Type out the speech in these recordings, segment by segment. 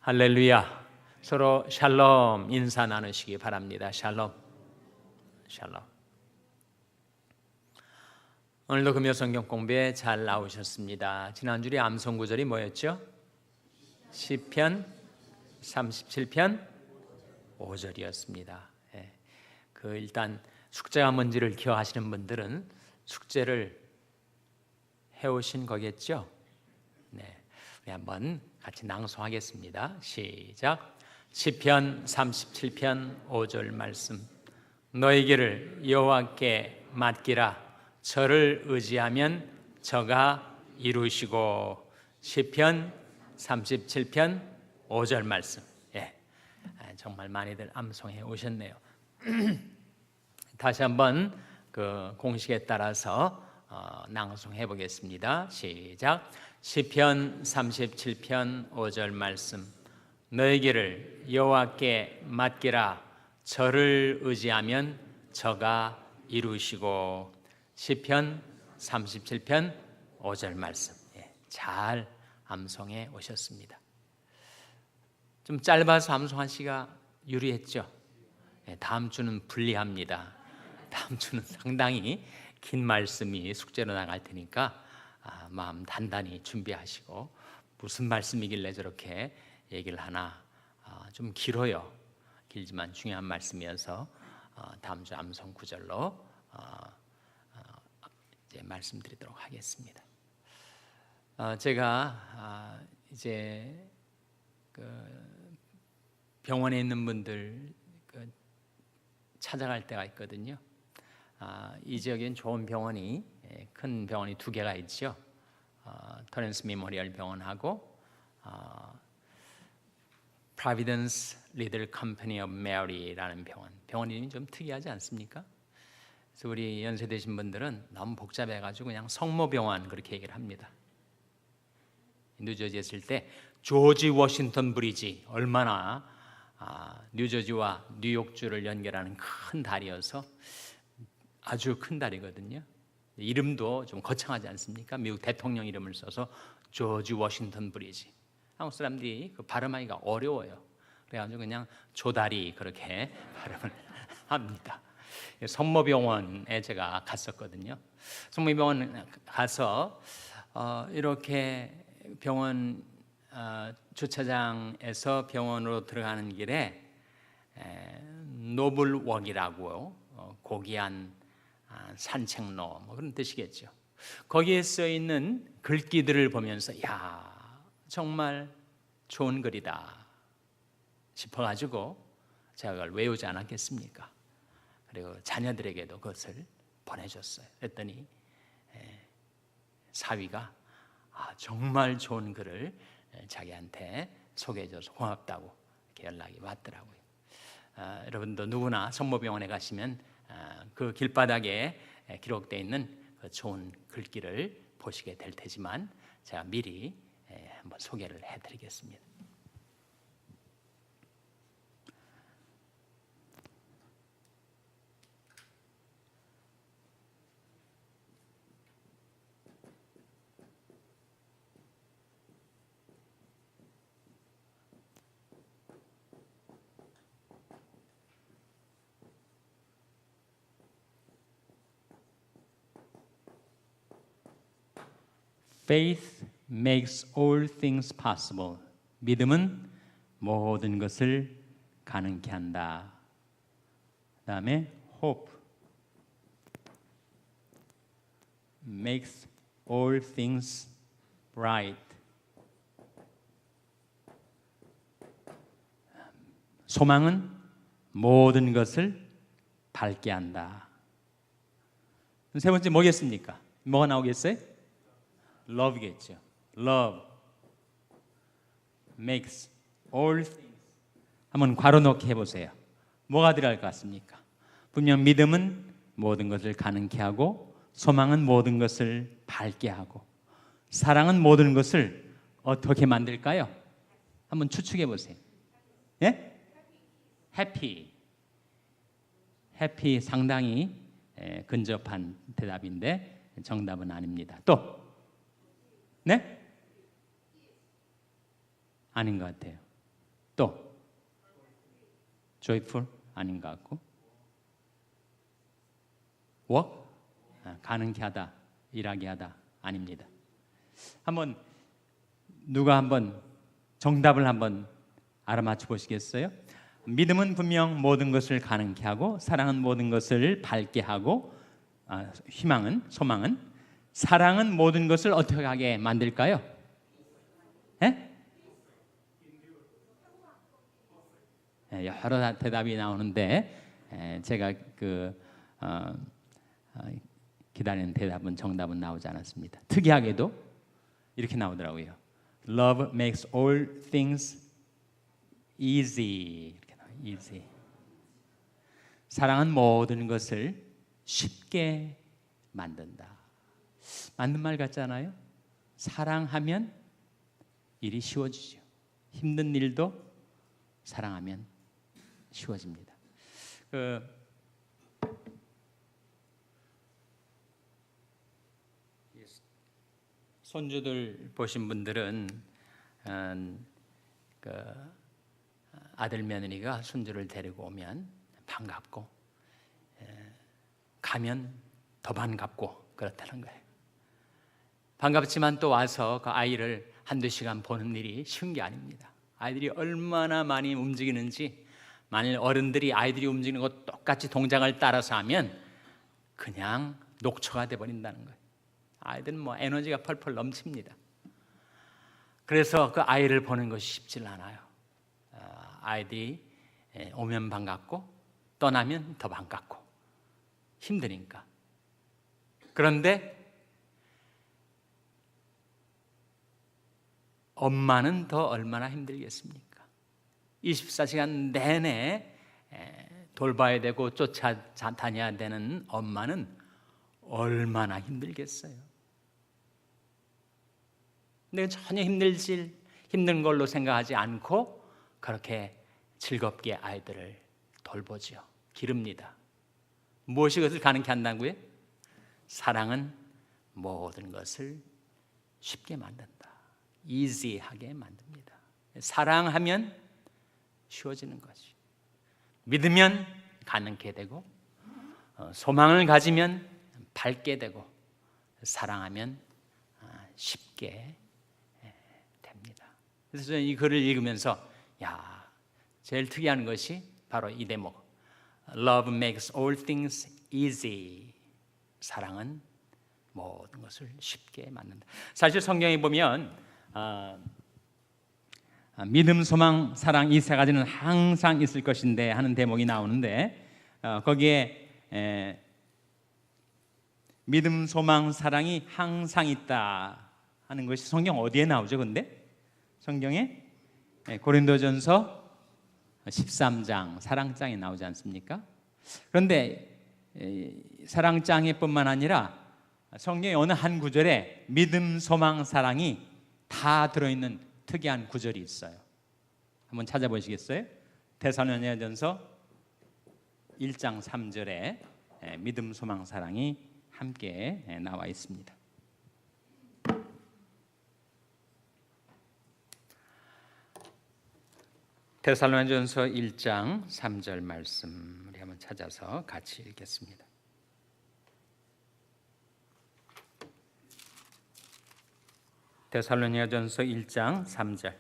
할렐루야. 서로 샬롬 인사 나누시기 바랍니다. 샬롬. 샬롬. 오늘도 금요 성경 공부에 잘 나오셨습니다. 지난주에 암송 구절이 뭐였죠? 시편 37편 5절이었습니다. 일단 숙제가 뭔지를 기억하시는 분들은 숙제를 해오신 거겠죠? 네, 우리 한번 같이 낭송하겠습니다. 시작. 시편 37편 5절 말씀. 너희 길을 여호와께 맡기라. 저를 의지하면 저가 이루시고. 시편 37편 5절 말씀. 정말 많이들 암송해 오셨네요. 다시 한번 그 공식에 따라서 낭송해 보겠습니다. 시작. 시편 37편 5절 말씀. 너희 길을 여호와께 맡기라. 저를 의지하면 저가 이루시고. 시편 37편 5절 말씀. 잘 암송해 오셨습니다. 좀 짧아서 암송하시기가 유리했죠? 다음 주는 불리합니다. 다음 주는 상당히 긴 말씀이 숙제로 나갈 테니까 마음 단단히 준비하시고, 무슨 말씀이길래 저렇게 얘기를 하나, 좀 길어요. 길지만 중요한 말씀이어서 다음 주 암송 구절로 이제 말씀드리도록 하겠습니다. 제가 이제 병원에 있는 분들 찾아갈 때가 있거든요. 이 지역엔 좋은 병원이, 큰 병원이 두 개가 있죠. 터렌스 메모리얼 병원하고 프로비던스 리들 컴퍼니 오브 메리라는 병원 이름이 좀 특이하지 않습니까? 그래서 우리 연세되신 분들은 너무 복잡해가지고 그냥 성모병원 그렇게 얘기를 합니다. 뉴저지에 있을 때 조지 워싱턴 브리지, 얼마나 뉴저지와 뉴욕주를 연결하는 큰 다리여서 아주 큰 다리거든요. 이름도 좀 거창하지 않습니까? 미국 대통령 이름을 써서 조지 워싱턴 브리지. 한국 사람들이 그 발음하기가 어려워요. 그래가지고 그냥 조다리 그렇게 발음을 합니다. 성모병원에 제가 갔었거든요. 성모병원 가서 이렇게 병원 주차장에서 병원으로 들어가는 길에 노블웍이라고 고귀한 산책로 뭐 그런 뜻이겠죠. 거기에 써 있는 글귀들을 보면서 야, 정말 좋은 글이다 싶어가지고 제가 그걸 외우지 않았겠습니까? 그리고 자녀들에게도 그것을 보내줬어요. 그랬더니 사위가 정말 좋은 글을 자기한테 소개해줘서 고맙다고 이렇게 연락이 왔더라고요. 여러분도 누구나 성모병원에 가시면 그 길바닥에 기록되어 있는 그 좋은 글귀를 보시게 될 테지만 제가 미리 한번 소개를 해드리겠습니다. Faith makes all things possible. 믿음은 모든 것을 가능케 한다. 그다음에 hope makes all things bright. 소망은 모든 것을 밝게 한다. 세 번째 뭐겠습니까? 뭐가 나오겠어요? Love겠죠. Love makes all things. 한번 괄호 넣기 해보세요. 뭐가 들어갈 것 같습니까? 분명 믿음은 모든 것을 가능케 하고, 소망은 모든 것을 밝게 하고, 사랑은 모든 것을 어떻게 만들까요? 한번 추측해 보세요. 예? Happy. Happy 상당히 근접한 대답인데 정답은 아닙니다. 또 네? 아닌 것 같아요. 또 joyful 아닌 것 같고 work 가능케 하다, 일하게 하다 아닙니다. 한번 누가 한번 정답을 한번 알아맞혀 보시겠어요? 믿음은 분명 모든 것을 가능케 하고 사랑은 모든 것을 밝게 하고 희망은 소망은 사랑은 모든 것을 어떻게 하게 만들까요? 여러 대답이 나오는데 제가 기다리는 대답은 정답은 나오지 않았습니다. 특이하게도 이렇게 나오더라고요. Love makes all things easy. 이렇게 나와요. easy. 사랑은 모든 것을 쉽게 만든다. 맞는 말 같지 않아요? 사랑하면 일이 쉬워지죠. 힘든 일도 사랑하면 쉬워집니다. 손주들 보신 분들은 아들 며느리가 손주를 데리고 오면 반갑고 가면 더 반갑고 그렇다는 거예요. 반갑지만 또 와서 그 아이를 한두 시간 보는 일이 쉬운 게 아닙니다. 아이들이 얼마나 많이 움직이는지, 만일 어른들이 아이들이 움직이는 것 똑같이 동작을 따라서 하면 그냥 녹초가 돼버린다는 거예요. 아이들은 에너지가 펄펄 넘칩니다. 그래서 그 아이를 보는 것이 쉽지 않아요. 아이들이 오면 반갑고 떠나면 더 반갑고 힘드니까. 그런데 엄마는 더 얼마나 힘들겠습니까? 24시간 내내 돌봐야 되고 쫓아다녀야 되는 엄마는 얼마나 힘들겠어요. 근데 전혀 힘든 걸로 생각하지 않고 그렇게 즐겁게 아이들을 돌보죠. 기릅니다. 무엇이 그것을 가능케 한다고요? 사랑은 모든 것을 쉽게 만든다. easy하게 만듭니다. 사랑하면 쉬워지는 거지. 믿으면 가능케 되고 소망을 가지면 밝게 되고 사랑하면 쉽게 됩니다. 그래서 저는 이 글을 읽으면서 제일 특이한 것이 바로 이 대목, Love makes all things easy. 사랑은 모든 것을 쉽게 만든다. 사실 성경에 보면 믿음, 소망, 사랑 이 세 가지는 항상 있을 것인데 하는 대목이 나오는데 거기에 믿음, 소망, 사랑이 항상 있다 하는 것이 성경 어디에 나오죠? 근데 성경에 고린도전서 13장 사랑장에 나오지 않습니까? 그런데 사랑장에 뿐만 아니라 성경의 어느 한 구절에 믿음, 소망, 사랑이 다 들어있는 특이한 구절이 있어요. 한번 찾아보시겠어요? 데살로니가전서 1장 3절에 믿음, 소망, 사랑이 함께 나와 있습니다. 데살로니가전서 1장 3절 말씀 우리 한번 찾아서 같이 읽겠습니다. 데살로니가전서 1장 3절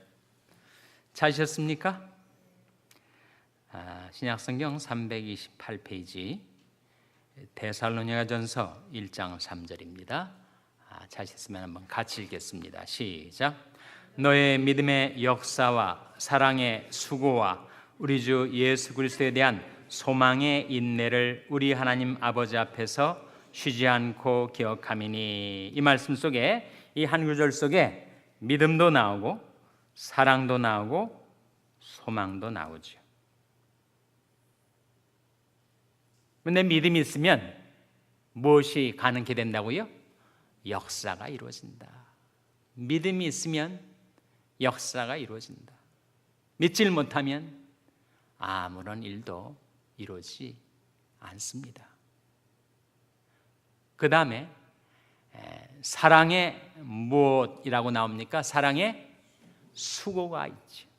찾으셨습니까? 신약성경 328페이지 데살로니가전서 1장 3절입니다. 찾으셨으면 한번 같이 읽겠습니다. 시작. 너의 믿음의 역사와 사랑의 수고와 우리 주 예수 그리스도에 대한 소망의 인내를 우리 하나님 아버지 앞에서 쉬지 않고 기억함이니. 이 말씀 속에 이 한 구절 속에 믿음도 나오고 사랑도 나오고 소망도 나오죠. 근데 믿음이 있으면 무엇이 가능케 된다고요? 역사가 이루어진다. 믿음이 있으면 역사가 이루어진다. 믿질 못하면 아무런 일도 이루어지지 않습니다. 그 다음에 사랑의 무엇이라고 나옵니까? 사랑의 수고가 있죠.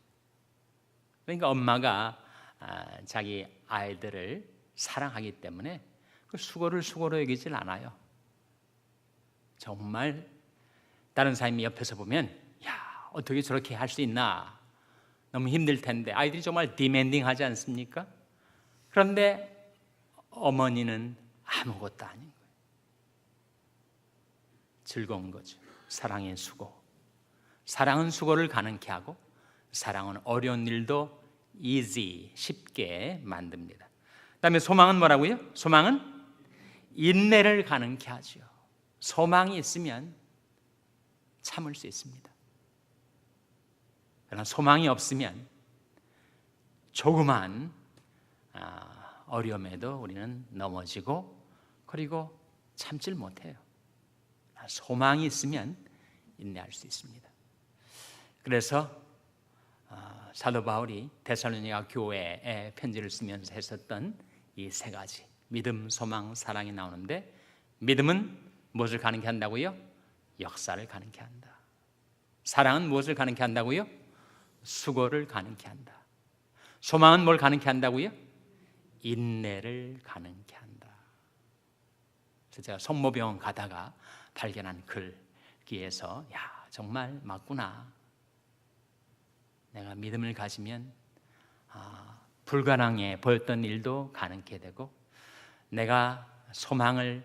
그러니까 엄마가 자기 아이들을 사랑하기 때문에 그 수고로 여기질 않아요. 정말 다른 사람이 옆에서 보면 야, 어떻게 저렇게 할 수 있나, 너무 힘들 텐데. 아이들이 정말 디맨딩하지 않습니까? 그런데 어머니는 아무것도 아닌 거예요. 즐거운 거죠. 사랑의 수고. 사랑은 수고를 가능케 하고, 사랑은 어려운 일도 easy, 쉽게 만듭니다. 그다음에 소망은 뭐라고요? 소망은 인내를 가능케 하죠. 소망이 있으면 참을 수 있습니다. 그러나 소망이 없으면 조그만 어려움에도 우리는 넘어지고, 그리고 참질 못해요. 소망이 있으면 인내할 수 있습니다. 그래서 사도 바울이 데살로니가 교회에 편지를 쓰면서 했었던 이 세 가지, 믿음, 소망, 사랑이 나오는데, 믿음은 무엇을 가능케 한다고요? 역사를 가능케 한다. 사랑은 무엇을 가능케 한다고요? 수고를 가능케 한다. 소망은 뭘 가능케 한다고요? 인내를 가능케 한다. 그래서 제가 성모병원 가다가 발견한 글귀에서 야, 정말 맞구나. 내가 믿음을 가지면 불가능해 보였던 일도 가능케 되고, 내가 소망을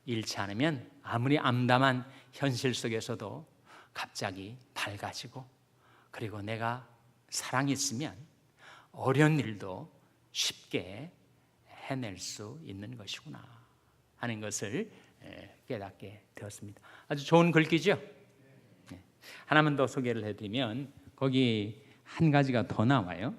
잃지 않으면 아무리 암담한 현실 속에서도 갑자기 밝아지고, 그리고 내가 사랑이 있으면 어려운 일도 쉽게 해낼 수 있는 것이구나 하는 것을 깨닫게 되었습니다. 아주 좋은 글귀죠? 하나만 더 소개를 해드리면, 거기 한 가지가 더 나와요.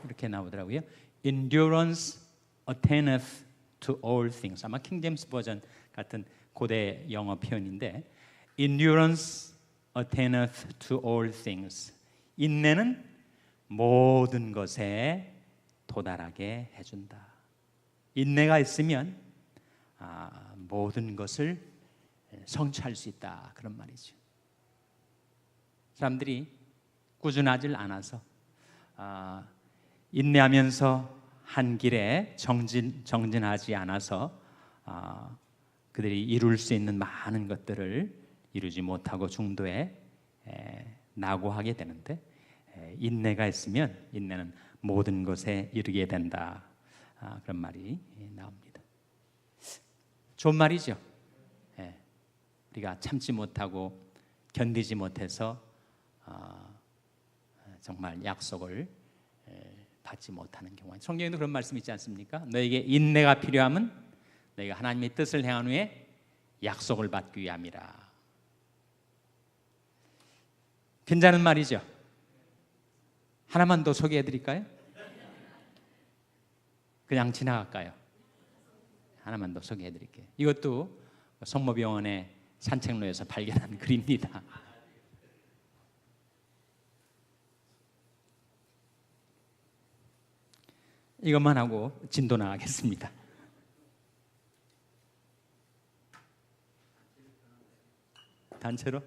이렇게 나오더라고요. Endurance attaineth to all things. 아마 킹제임스 버전 같은 고대 영어 표현인데, Endurance attaineth to all things. 인내는 모든 것에 도달하게 해준다. 인내가 있으면 모든 것을 성취할 수 있다, 그런 말이죠. 사람들이 꾸준하지 않아서 인내하면서 한 길에 정진하지 않아서 그들이 이룰 수 있는 많은 것들을 이루지 못하고 중도에 낙오하게 되는데, 인내가 있으면 인내는 모든 것에 이르게 된다, 그런 말이 나옵니다. 좋은 말이죠. 우리가 참지 못하고 견디지 못해서 정말 약속을 받지 못하는 경우, 성경에도 그런 말씀이 있지 않습니까? 너에게 인내가 필요함은 너희가 하나님의 뜻을 행한 후에 약속을 받기 위함이라. 괜찮은 말이죠. 하나만 더 소개해 드릴까요? 그냥 지나갈까요? 하나만 더 소개해 드릴게요. 이것도 성모병원의 산책로에서 발견한 글입니다. 이것만 하고 진도 나가겠습니다. 단체로?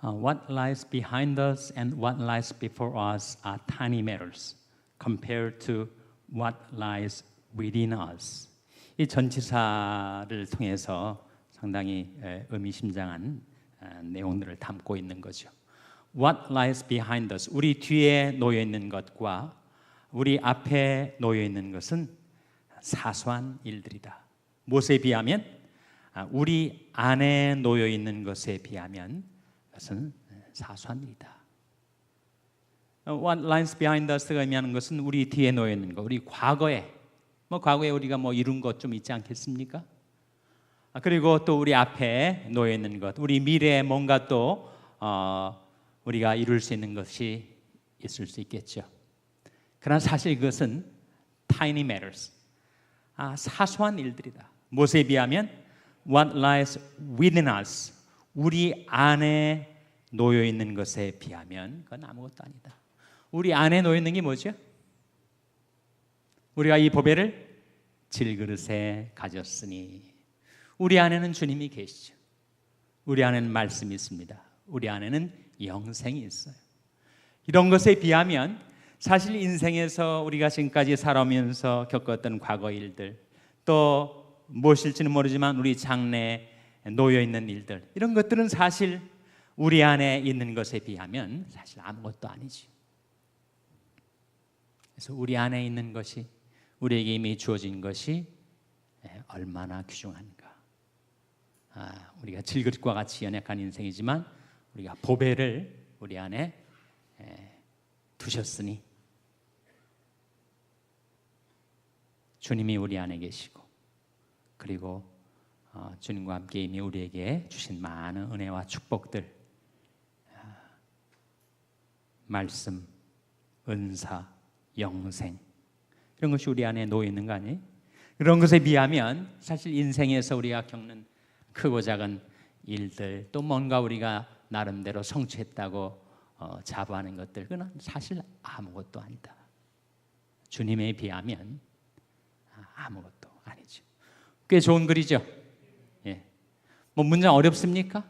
What lies behind us and what lies before us are tiny matters compared to what lies within us. 이 전치사를 통해서 상당히 의미심장한 내용들을 담고 있는 거죠. What lies behind us, 우리 뒤에 놓여 있는 것과 우리 앞에 놓여 있는 것은 사소한 일들이다. 무엇에 비하면 우리 안에 놓여 있는 것에 비하면 그것은 사소한 일이다. What lies behind us가 의미하는 것은 우리 뒤에 놓여 있는 것, 우리 과거에 과거에 우리가 이룬 것 좀 있지 않겠습니까? 그리고 또 우리 앞에 놓여 있는 것, 우리 미래에 뭔가 또 우리가 이룰 수 있는 것이 있을 수 있겠죠. 그러나 사실 그것은 tiny matters, 사소한 일들이다. 무엇에 비하면 what lies within us, 우리 안에 놓여 있는 것에 비하면 그건 아무것도 아니다. 우리 안에 놓여 있는 게 뭐죠? 우리가 이 보배를 질그릇에 가졌으니, 우리 안에는 주님이 계시죠. 우리 안에는 말씀이 있습니다. 우리 안에는 영생이 있어요. 이런 것에 비하면 사실 인생에서 우리가 지금까지 살아오면서 겪었던 과거 일들, 또 무엇일지는 모르지만 우리 장래에 놓여 있는 일들, 이런 것들은 사실 우리 안에 있는 것에 비하면 사실 아무것도 아니지. 그래서 우리 안에 있는 것이, 우리에게 이미 주어진 것이 얼마나 귀중한가. 우리가 질그릇과 같이 연약한 인생이지만 우리가 보배를 우리 안에 두셨으니, 주님이 우리 안에 계시고, 그리고 주님과 함께 이미 우리에게 주신 많은 은혜와 축복들, 말씀, 은사, 영생, 이런 것이 우리 안에 놓여 있는 거 아니에요? 그런 것에 비하면 사실 인생에서 우리가 겪는 크고 작은 일들, 또 뭔가 우리가 나름대로 성취했다고 자부하는 것들, 그건 사실 아무것도 아니다. 주님에 비하면 아무것도 아니죠. 꽤 좋은 글이죠. 예. 문장 어렵습니까?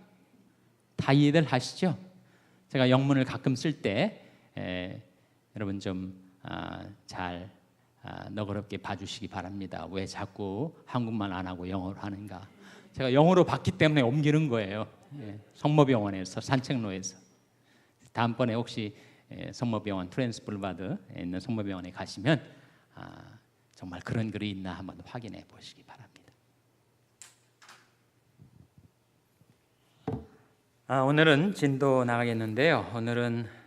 다 이해들 하시죠? 제가 영문을 가끔 쓸 때 여러분 좀 잘 너그럽게 봐주시기 바랍니다. 왜 자꾸 한국말 안 하고 영어로 하는가? 제가 영어로 봤기 때문에 옮기는 거예요. 성모병원에서, 산책로에서. 다음번에 혹시 성모병원, 트랜스 불바드에 있는 성모병원에 가시면 정말 그런 글이 있나 한번 확인해 보시기 바랍니다. 오늘은 진도 나가겠는데요. 오늘은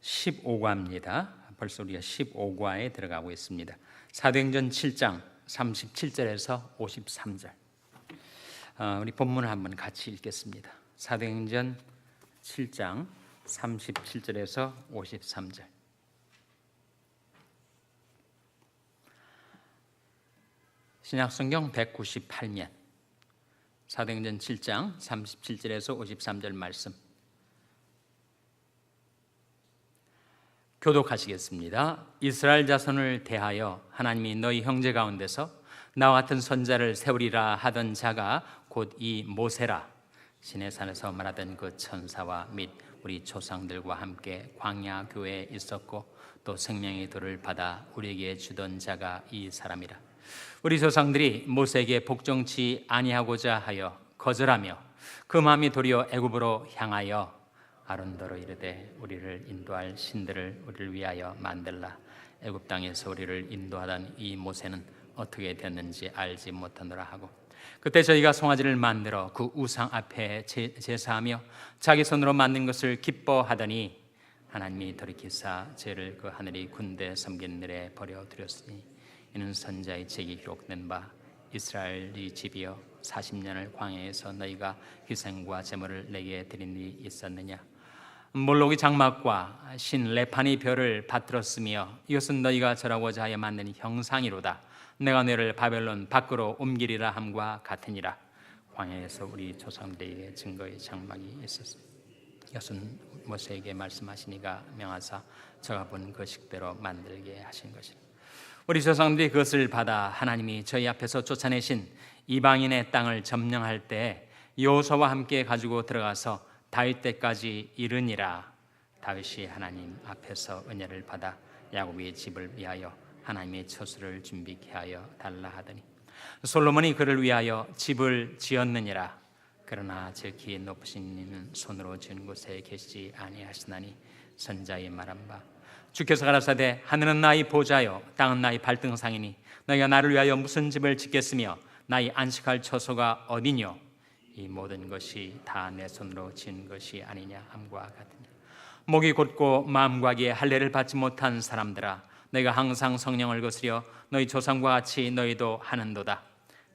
15과입니다. 벌써 우리가 15과에 들어가고 있습니다. 사도행전 7장 37절에서 53절. 우리 본문을 한번 같이 읽겠습니다. 사도행전 7장 37절에서 53절. 신약성경 198면 사도행전 7장 37절에서 53절 말씀 교독하시겠습니다. 이스라엘 자손을 대하여 하나님이 너희 형제 가운데서 나와 같은 선자를 세우리라 하던 자가 곧 이 모세라. 시내산에서 말하던 그 천사와 및 우리 조상들과 함께 광야 교회에 있었고 또 생명의 돌을 받아 우리에게 주던 자가 이 사람이라. 우리 조상들이 모세에게 복종치 아니하고자 하여 거절하며 그 마음이 도리어 애굽으로 향하여 아론더러 이르되 우리를 인도할 신들을 우리를 위하여 만들라. 애굽 땅에서 우리를 인도하던 이 모세는 어떻게 됐는지 알지 못하노라 하고, 그때 저희가 송아지를 만들어 그 우상 앞에 제사하며 자기 손으로 만든 것을 기뻐하더니 하나님이 돌이키사 죄를 그 하늘이 군대 섬긴 들에 버려두렸으니 이는 선자의 책이 기록된 바 이스라엘이 집이여 40년을 광야에서 너희가 희생과 제물을 내게 드린 일이 있었느냐. 몰록의 장막과 신 레판의 별을 받들었으며 이것은 너희가 절하고자 하여 만든 형상이로다. 내가 너희를 바벨론 밖으로 옮기리라 함과 같으니라. 광야에서 우리 조상들에게 증거의 장막이 있었습니다. 이것은 모세에게 말씀하시니가 명하사 저가 본 그 식대로 만들게 하신 것이라. 우리 조상들이 그것을 받아 하나님이 저희 앞에서 쫓아내신 이방인의 땅을 점령할 때 여호수아와 함께 가지고 들어가서 다윗 때까지 이르니라. 다윗이 하나님 앞에서 은혜를 받아 야곱의 집을 위하여 하나님의 처소를 준비케 하여 달라 하더니 솔로몬이 그를 위하여 집을 지었느니라. 그러나 지극히 높으신 이는 손으로 지은 곳에 계시지 아니하시나니 선자의 말한 바 주께서 가라사대 하늘은 나의 보좌요 땅은 나의 발등상이니 너희가 나를 위하여 무슨 집을 짓겠으며 나의 안식할 처소가 어디뇨. 이 모든 것이 다 내 손으로 지은 것이 아니냐 함과 같으니 목이 곧고 마음과 귀에 할례를 받지 못한 사람들아 너희가 항상 성령을 거스려 너희 조상과 같이 너희도 하는도다.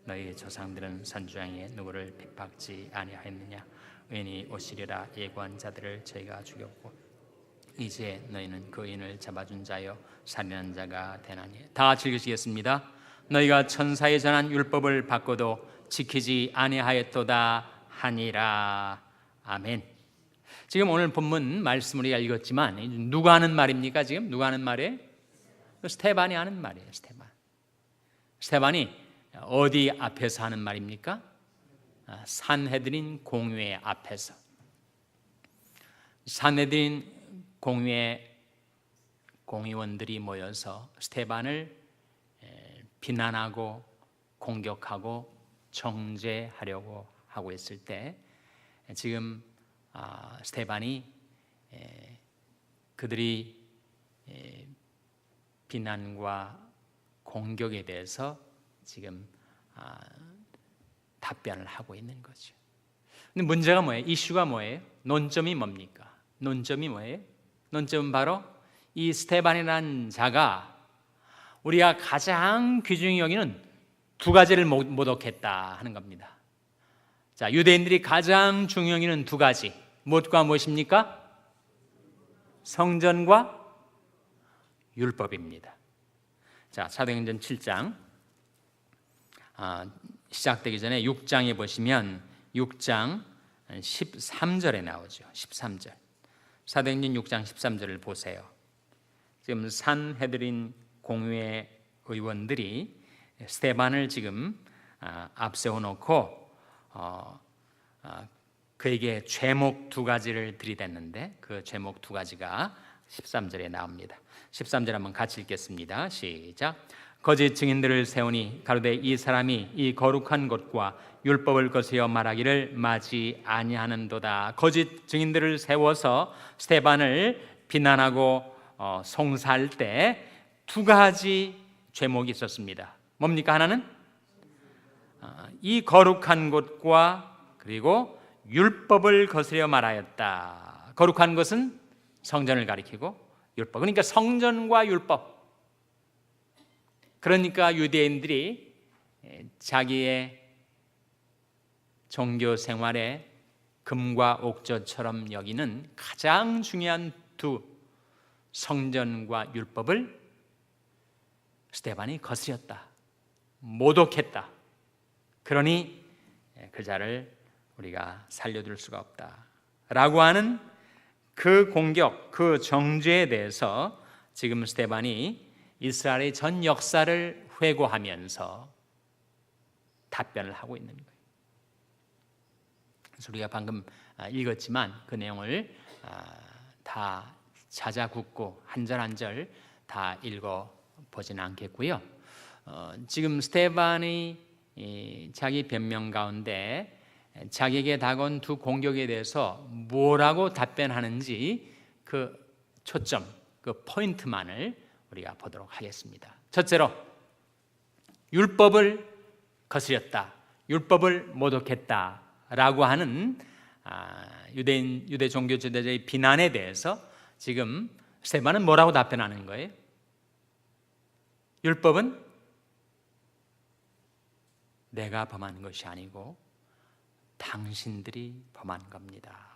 너희 조상들은 선지자에 누구를 핍박지 아니하였느냐. 의인이 오시리라 예고한 자들을 저희가 죽였고 이제 너희는 그 의인을 잡아준 자여 살인한 자가 되나니. 다 같이 읽으시겠습니다. 너희가 천사에 전한 율법을 받고도 지키지 아니하였도다 하니라. 아멘. 지금 오늘 본문 말씀을 우리가 읽었지만 누가 하는 말입니까? 지금 누가 하는 말이에요? 스데반이 하는 말이에요. 스데반이 어디 앞에서 하는 말입니까? 산헤드린 공회 앞에서. 산헤드린 공회 공의원들이 모여서 스데반을 비난하고 공격하고 정죄하려고 하고 있을 때 지금 스데반이 그들이 비난과 공격에 대해서 지금 답변을 하고 있는 거죠. 근데 문제가 뭐예요? 이슈가 뭐예요? 논점이 뭡니까? 논점이 뭐예요? 논점은 바로 이 스데반이라는 자가 우리가 가장 귀중히 여기는 두 가지를 모독했다 하는 겁니다. 자, 유대인들이 가장 중요히 여기는 두 가지, 무엇과 무엇입니까? 성전과 율법입니다. 자, 사도행전 7장 시작되기 전에 6장에 보시면 6장 13절에 나오죠. 13절. 사도행전 6장 13절을 보세요. 지금 산헤드린 공회 의원들이 스데반을 지금 앞세워 놓고 그에게 죄목 두 가지를 들이댔는데 그 죄목 두 가지가 13절에 나옵니다. 13절 한번 같이 읽겠습니다. 시작. 거짓 증인들을 세우니 가로되 이 사람이 이 거룩한 곳과 율법을 거스려 말하기를 마지 아니하는도다. 거짓 증인들을 세워서 스데반을 비난하고 송사할 때 두 가지 죄목이 있었습니다. 뭡니까? 하나는 이 거룩한 곳과 그리고 율법을 거스려 말하였다. 거룩한 것은 성전을 가리키고 율법, 그러니까 성전과 율법. 그러니까 유대인들이 자기의 종교 생활에 금과 옥조처럼 여기는 가장 중요한 두 성전과 율법을 스데반이 거스렸다, 모독했다. 그러니 그 자를 우리가 살려둘 수가 없다 라고 하는 그 공격, 그 정죄에 대해서 지금 스데반이 이스라엘의 전 역사를 회고하면서 답변을 하고 있는 거예요. 그래서 우리가 방금 읽었지만 그 내용을 다 찾아 굽고 한 절 한 절 다 읽어보지는 않겠고요. 지금 스데반이 자기 변명 가운데 자기에게 다가온 두 공격에 대해서 뭐라고 답변하는지 그 초점, 그 포인트만을 우리가 보도록 하겠습니다. 첫째로 율법을 거스렸다, 율법을 모독했다라고 하는 유대 종교 지도자의 비난에 대해서 지금 스데반은 뭐라고 답변하는 거예요? 율법은 내가 범한 것이 아니고 당신들이 범한 겁니다.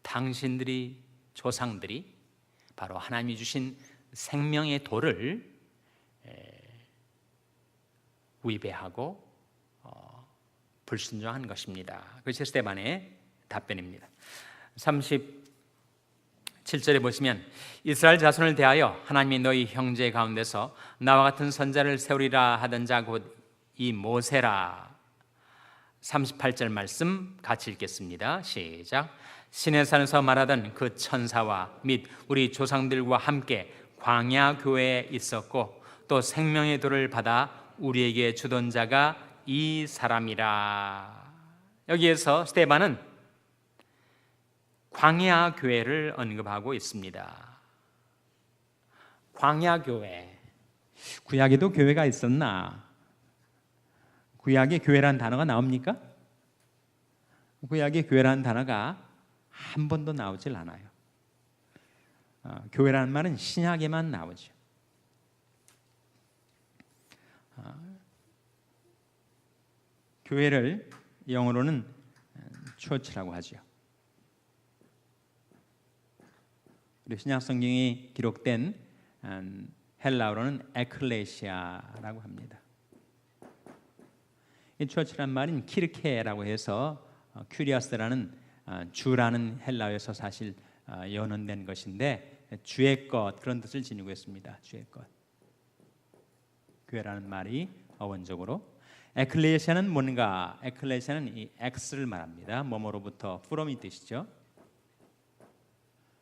당신들이, 조상들이 바로 하나님이 주신 생명의 도를 위배하고 불순종한 것입니다. 그것이 스데반의 답변입니다. 7절에 보시면 이스라엘 자손을 대하여 하나님이 너희 형제 가운데서 나와 같은 선자를 세우리라 하던 자 곧 이 모세라. 38절 말씀 같이 읽겠습니다. 시작. 신의 산에서 말하던 그 천사와 및 우리 조상들과 함께 광야 교회에 있었고 또 생명의 돌을 받아 우리에게 주던 자가 이 사람이라. 여기에서 스데반은 광야 교회를 언급하고 있습니다. 광야 교회. 구약에도 교회가 있었나? 구약에 교회라는 단어가 나옵니까? 구약에 교회라는 단어가 한 번도 나오질 않아요. 교회라는 말은 신약에만 나오죠. 교회를 영어로는 church라고 하죠. 그리고 신약 성경이 기록된 헬라어로는 에클레시아라고 합니다. 이 church란 말은 키르케라고 해서 큐리어스라는 주라는 헬라어에서 사실 연원된 것인데 주의 것 그런 뜻을 지니고 있습니다. 주의 것. 교회라는 말이 어원적으로 에클레시아는 뭔가? 에클레시아는 이 엑스를 말합니다. 뭐뭐로부터 from이 뜻이죠.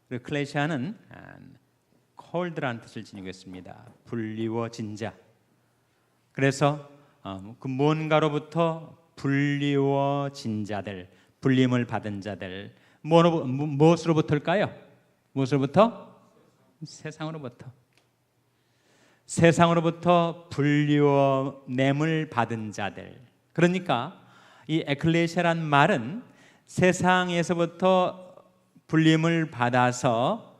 그리고 클레시아는 cold라는 뜻을 지니고 있습니다. 불리워진 자. 그래서 그 뭔가로부터 불리워진 자들, 불림을 받은 자들, 무엇으로부터일까요? 무엇으로부터? 세상으로부터. 세상으로부터 불리워냄을 받은 자들. 그러니까 이 에클레시아란 말은 세상에서부터 불림을 받아서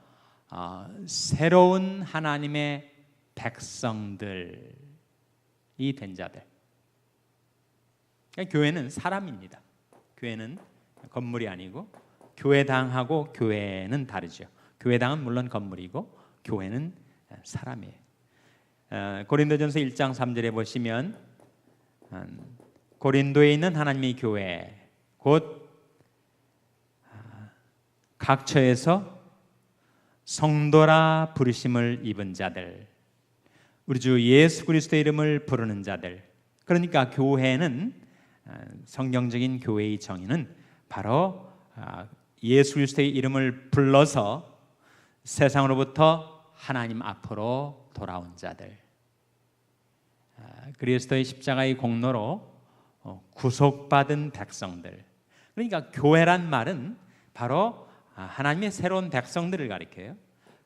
새로운 하나님의 백성들이 된 자들. 그러니까 교회는 사람입니다. 교회는 건물이 아니고 교회당하고 교회는 다르죠. 교회당은 물론 건물이고 교회는 사람이에요. 고린도전서 1장 3절에 보시면 고린도에 있는 하나님의 교회 곧 각처에서 성도라 부르심을 입은 자들, 우리 주 예수 그리스도의 이름을 부르는 자들. 그러니까 교회는 성경적인 교회의 정의는 바로 예수 그리스도의 이름을 불러서 세상으로부터 하나님 앞으로 돌아온 자들, 그리스도의 십자가의 공로로 구속받은 백성들. 그러니까 교회란 말은 바로 하나님의 새로운 백성들을 가리켜요.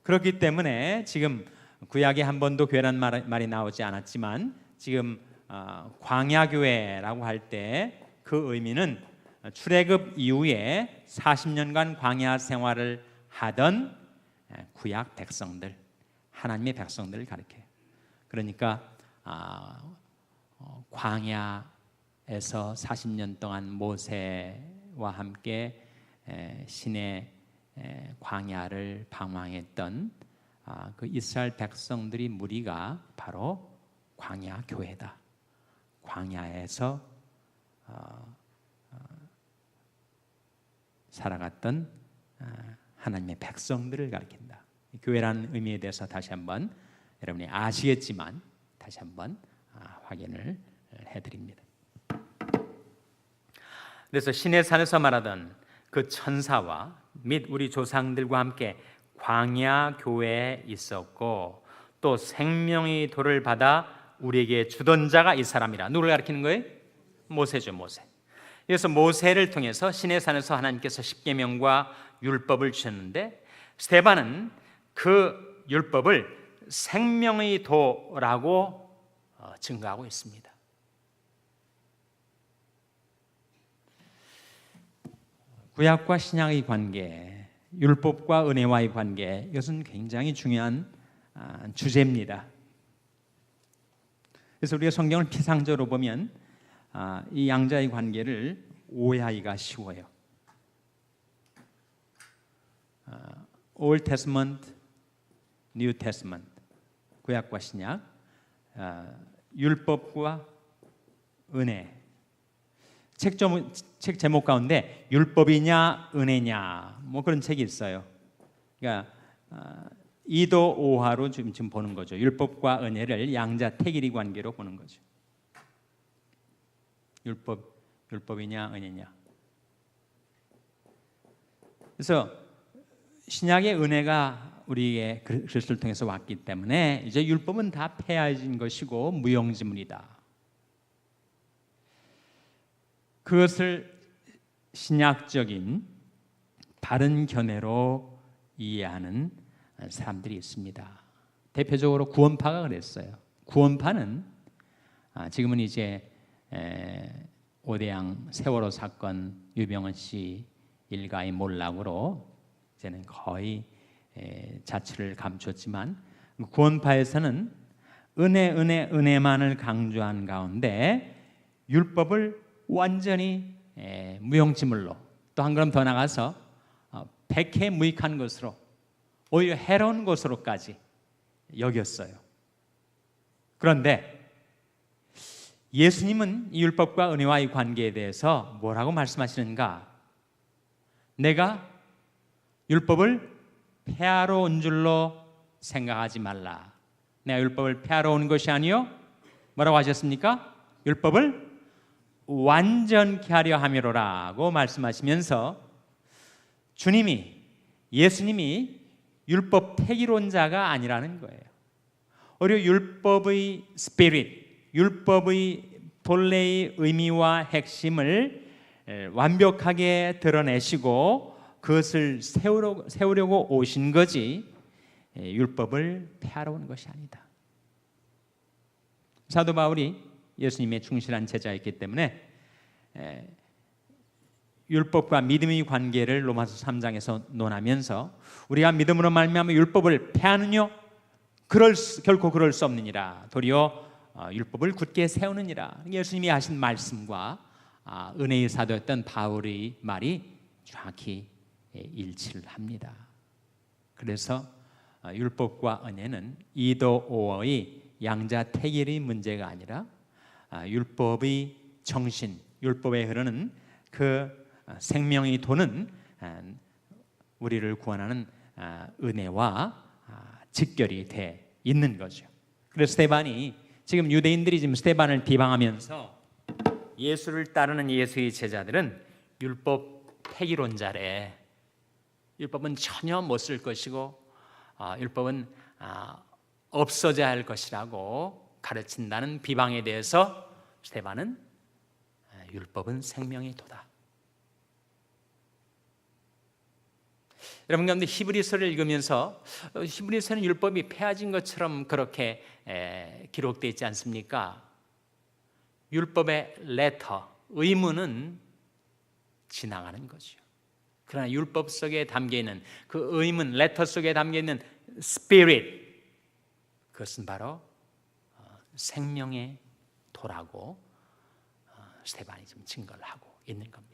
그렇기 때문에 지금 구약에 한 번도 교회란 말이 나오지 않았지만 지금 광야교회라고 할 때 그 의미는 출애굽 이후에 40년간 광야 생활을 하던 구약 백성들, 하나님의 백성들을 가리켜요. 그러니까 광야에서 40년 동안 모세와 함께 신의 광야를 방황했던 그 이스라엘 백성들이 무리가 바로 광야 교회다. 광야에서 살아갔던 하나님의 백성들을 가리킨다. 교회라는 의미에 대해서 다시 한번 여러분이 아시겠지만 다시 한번 확인을 해드립니다. 그래서 신의 산에서 말하던 그 천사와 및 우리 조상들과 함께 광야 교회에 있었고 또 생명의 돌을 받아 우리에게 주던 자가 이 사람이라. 누구를 가리키는 거예요? 모세죠, 모세. 그래서 모세를 통해서 신의 산에서 하나님께서 십계명과 율법을 주셨는데 스데반은 그 율법을 생명의 도라고 증거하고 있습니다. 구약과 신약의 관계, 율법과 은혜와의 관계, 이것은 굉장히 중요한 주제입니다. 그래서 우리가 성경을 피상적으로 보면 이 양자의 관계를 오해하기가 쉬워요. Old Testament, New Testament, 구약과 신약, 율법과 은혜. 책 제목 가운데 율법이냐 은혜냐 뭐 그런 책이 있어요. 그러니까 이도 오화로 지금 보는 거죠. 율법과 은혜를 양자택일의 관계로 보는 거죠. 율법이냐 은혜냐. 그래서 신약의 은혜가 우리의 그리스도를 통해서 왔기 때문에 이제 율법은 다 폐하해진 것이고 무용지물이다. 그것을 신약적인 바른 견해로 이해하는 사람들이 있습니다. 대표적으로 구원파가 그랬어요. 구원파는 지금은 이제 오대양 세월호 사건 유병헌 씨 일가의 몰락으로 이제는 거의 자취를 감췄지만 구원파에서는 은혜만을 강조한 가운데 율법을 완전히 무용지물로 또 한 걸음 더 나가서 백해무익한 것으로 오히려 해로운 것으로까지 여겼어요. 그런데 예수님은 이 율법과 은혜와의 관계에 대해서 뭐라고 말씀하시는가? 내가 율법을 폐하러 온 줄로 생각하지 말라. 내가 율법을 폐하러 온 것이 아니요 뭐라고 하셨습니까? 율법을 완전케 하려 함이로라고 말씀하시면서 예수님이 율법 폐기론자가 아니라는 거예요. 오히려 율법의 스피릿, 율법의 본래의 의미와 핵심을 완벽하게 드러내시고 그것을 세우려고 오신 거지 율법을 폐하러 온 것이 아니다. 사도 바울이 예수님의 충실한 제자였기 때문에 율법과 믿음의 관계를 로마서 3장에서 논하면서 우리가 믿음으로 말미암아 율법을 폐하느뇨? 결코 그럴 수 없느니라. 도리어 율법을 굳게 세우느니라. 예수님이 하신 말씀과 은혜의 사도였던 바울의 말이 정확히 일치를 합니다. 그래서 율법과 은혜는 이도 오어의 양자택일의 문제가 아니라 율법의 정신, 율법에 흐르는 그 생명이 도는 우리를 구원하는 은혜와 직결이 돼 있는 거죠. 그래서 스데반이 지금 유대인들이 지금 스데반을 비방하면서 예수를 따르는 예수의 제자들은 율법 폐기론자래. 율법은 전혀 못 쓸 것이고 율법은 없어져야 할 것이라고 가르친다는 비방에 대해서 스데반은 율법은 생명의 도다. 여러분 가운데 히브리서를 읽으면서 히브리서는 율법이 폐하진 것처럼 그렇게 기록되어 있지 않습니까? 율법의 레터, 의문은 지나가는 거죠. 그러나 율법 속에 담겨있는 그 의문, 레터 속에 담겨있는 스피릿, 그것은 바로 생명의 도라고 스데반이 지금 증거를 하고 있는 겁니다.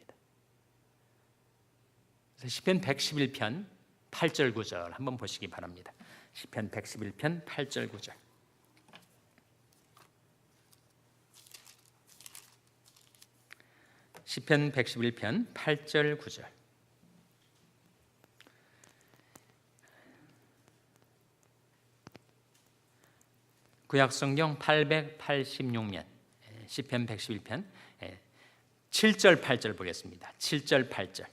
시편 111편 8절 9절 한번 보시기 바랍니다. 시편 111편 8절 9절. 시편 111편 8절 9절. 구약성경 886면 시편 111편 7절 8절 보겠습니다. 7절 8절.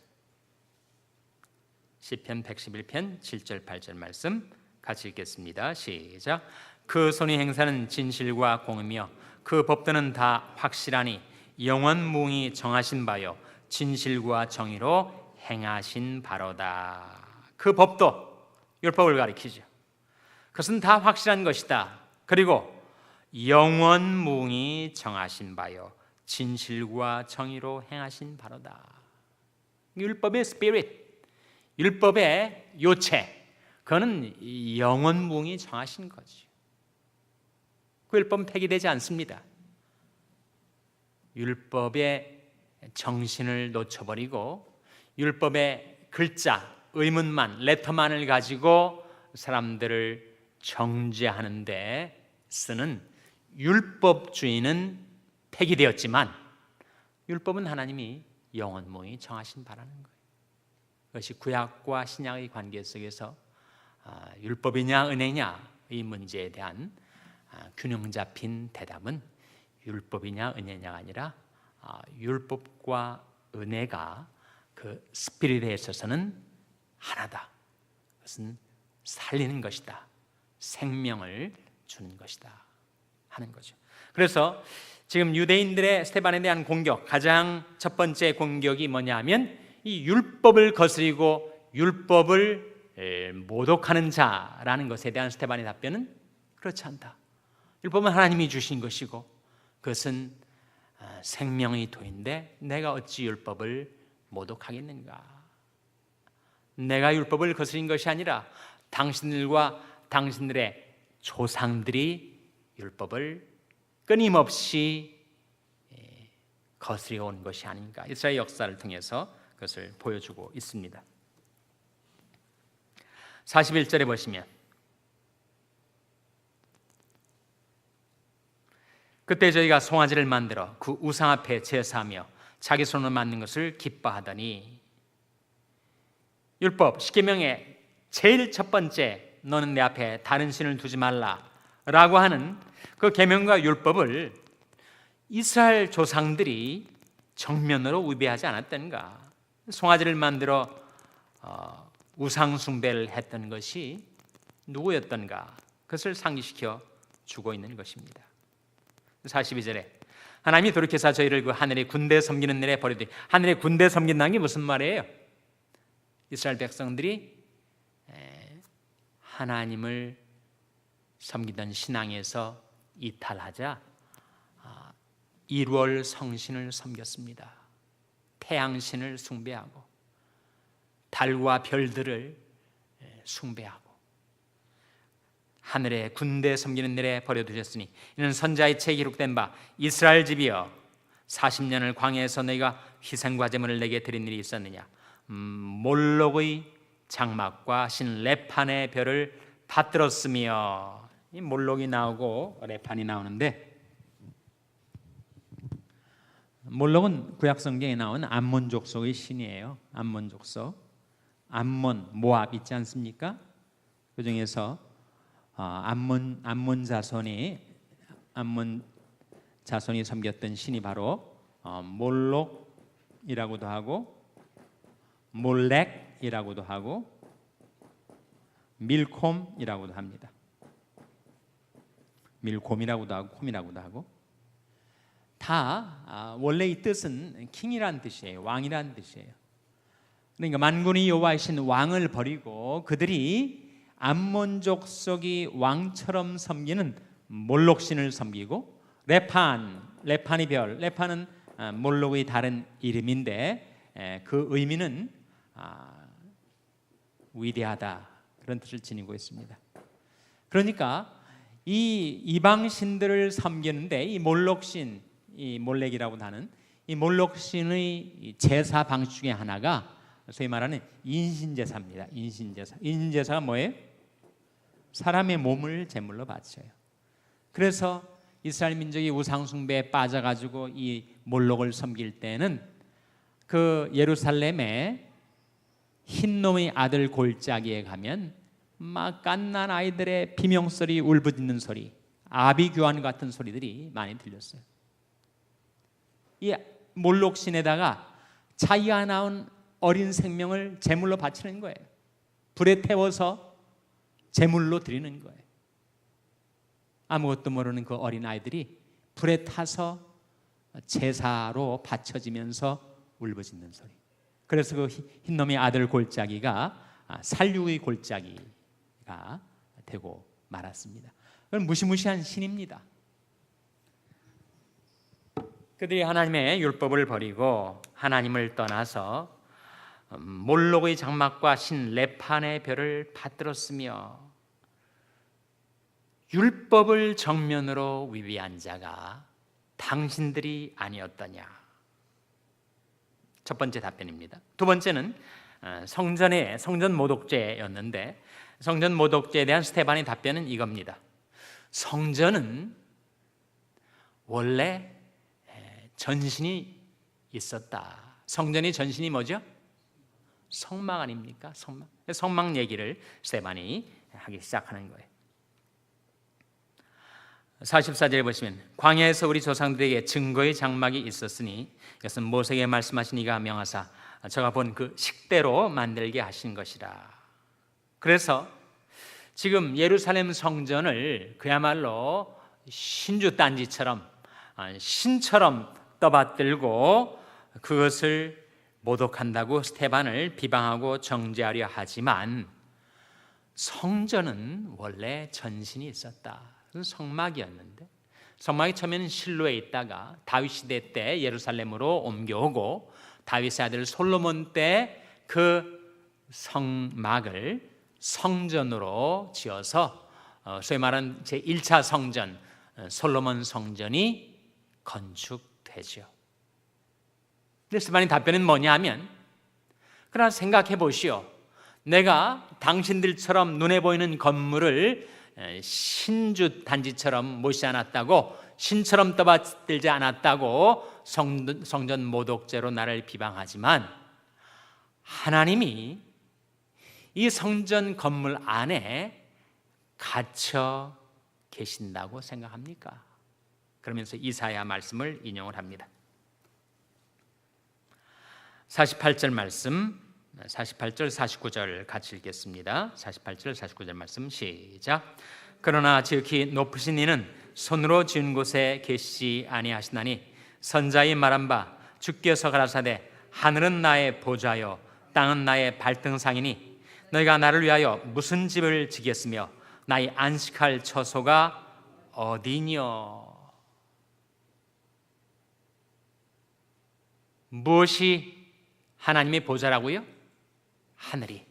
시편 111편 7절 8절 말씀 같이 읽겠습니다. 시작. 그 손의 행사는 진실과 공이며 그 법도는 다 확실하니 영원무궁히 정하신 바요 진실과 정의로 행하신 바로다. 그 법도 율법을 가리키죠. 그것은 다 확실한 것이다. 그리고 영원무궁히 정하신 바요 진실과 정의로 행하신 바로다. 율법의 스피릿, 율법의 요체, 그거는 영원무궁히 정하신 거죠. 그 율법은 폐기되지 않습니다. 율법의 정신을 놓쳐버리고 율법의 글자, 의문만, 레터만을 가지고 사람들을 정죄하는 데 쓰는 율법주의는 폐기되었지만 율법은 하나님이 영원무궁히 정하신 바라는 거예요. 그것이 구약과 신약의 관계 속에서 율법이냐 은혜냐 이 문제에 대한 균형 잡힌 대답은 율법이냐 은혜냐가 아니라 율법과 은혜가 그 스피릿에 있어서는 하나다. 그것은 살리는 것이다. 생명을 주는 것이다 하는 거죠. 그래서 지금 유대인들의 스데반에 대한 공격, 가장 첫 번째 공격이 뭐냐 하면 이 율법을 거스리고 율법을 모독하는 자라는 것에 대한 스데반의 답변은 그렇지 않다. 율법은 하나님이 주신 것이고 그것은 생명의 도인데 내가 어찌 율법을 모독하겠는가. 내가 율법을 거스린 것이 아니라 당신들과 당신들의 조상들이 율법을 끊임없이 거스려 온 것이 아닌가. 이스라엘 역사를 통해서 그것을 보여주고 있습니다. 41절에 보시면 그때 저희가 송아지를 만들어 그 우상 앞에 제사하며 자기 손으로 만든 것을 기뻐하더니, 율법 십계명의 제일 첫 번째 너는 내 앞에 다른 신을 두지 말라라고 하는 그 계명과 율법을 이스라엘 조상들이 정면으로 위배하지 않았던가. 송아지를 만들어 우상 숭배를 했던 것이 누구였던가, 그것을 상기시켜 주고 있는 것입니다. 42절에 하나님이 돌이켜서 저희를 그 하늘의 군대 섬기는 일에 버리되, 하늘의 군대 섬긴다는 게 무슨 말이에요? 이스라엘 백성들이 하나님을 섬기던 신앙에서 이탈하자 1월 성신을 섬겼습니다. 태양신을 숭배하고 달과 별들을 숭배하고 하늘의 군대 섬기는 일에 버려두셨으니 이는 선지자의 책에 기록된 바 이스라엘 집이여 40년을 광야에서 너희가 희생과 제물을 내게 드린 일이 있었느냐. 몰록의 장막과 신 레판의 별을 받들었으며, 이 몰록이 나오고 레판이 나오는데, 몰록은 구약 성경에 나온 암몬 족속의 신이에요. 암몬 족속, 암몬, 모압 있지 않습니까? 그 중에서 암몬 자손이 섬겼던 신이 바로 몰록이라고도 하고 몰렉이라고도 하고 밀콤이라고도 합니다. 밀콤이라고도 하고 콤이라고도 하고, 다 원래 이 뜻은 킹이라는 뜻이에요. 왕이라는 뜻이에요. 그러니까 만군의 여호와이신 왕을 버리고 그들이 암몬 족속이 왕처럼 섬기는 몰록신을 섬기고, 레판의 별, 레판은 몰록의 다른 이름인데 그 의미는 위대하다, 그런 뜻을 지니고 있습니다. 그러니까 이 이방신들을 섬기는데 이 몰록신, 이 몰렉이라고 하는 이 몰록신의 제사 방식 중에 하나가 소위 말하는 인신제사입니다. 인신제사가 뭐예요? 사람의 몸을 제물로 바쳐요. 그래서 이스라엘 민족이 우상 숭배에 빠져가지고 이 몰록을 섬길 때는 그 예루살렘에 흰놈의 아들 골짜기에 가면 막 갓난 아이들의 비명소리, 울부짖는 소리, 아비규환 같은 소리들이 많이 들렸어요. 이 몰록신에다가 자기가 낳은 어린 생명을 제물로 바치는 거예요. 불에 태워서 제물로 드리는 거예요. 아무것도 모르는 그 어린 아이들이 불에 타서 제사로 바쳐지면서 울부짖는 소리. 그래서 그 흰놈의 아들 골짜기가 살육의 골짜기가 되고 말았습니다. 그건 무시무시한 신입니다. 그들이 하나님의 율법을 버리고 하나님을 떠나서 몰록의 장막과 신 레판의 별을 받들었으며, 율법을 정면으로 위배한 자가 당신들이 아니었더냐. 첫 번째 답변입니다. 두 번째는 성전 모독죄였는데, 성전 모독죄에 대한 스데반의 답변은 이겁니다. 성전은 원래 전신이 있었다. 성전의 전신이 뭐죠? 성막 아닙니까? 성막 얘기를 스데반이 하기 시작하는 거예요. 44절에 보시면 광야에서 우리 조상들에게 증거의 장막이 있었으니 이것은 모세에게 말씀하신 이가 명하사 저가 본 그 식대로 만들게 하신 것이라. 그래서 지금 예루살렘 성전을 그야말로 신주단지처럼 신처럼 떠받들고 그것을 모독한다고 스데반을 비방하고 정죄하려 하지만 성전은 원래 전신이 있었다. 성막이었는데 성막이 처음에는 실로에 있다가 다윗 시대 때 예루살렘으로 옮겨오고 다윗의 아들 솔로몬 때 그 성막을 성전으로 지어서 소위 말하는 제1차 성전 솔로몬 성전이 건축되죠. 근데 스데반의 답변은 뭐냐 하면 그러나 생각해 보시오. 내가 당신들처럼 눈에 보이는 건물을 신주 단지처럼 모시지 않았다고, 신처럼 떠받들지 않았다고 성전 모독죄로 나를 비방하지만 하나님이 이 성전 건물 안에 갇혀 계신다고 생각합니까? 그러면서 이사야 말씀을 인용을 합니다. 48절 말씀, 48절 49절 같이 읽겠습니다. 48절 49절 말씀 시작. 그러나 지극히 높으신 이는 손으로 지은 곳에 계시지 아니하시나니 선자의 말한 바 주께서 가라사대 하늘은 나의 보좌요 땅은 나의 발등상이니 너희가 나를 위하여 무슨 집을 지겠으며 나의 안식할 처소가 어디뇨? 무엇이 하나님의 보좌라고요? 하늘이.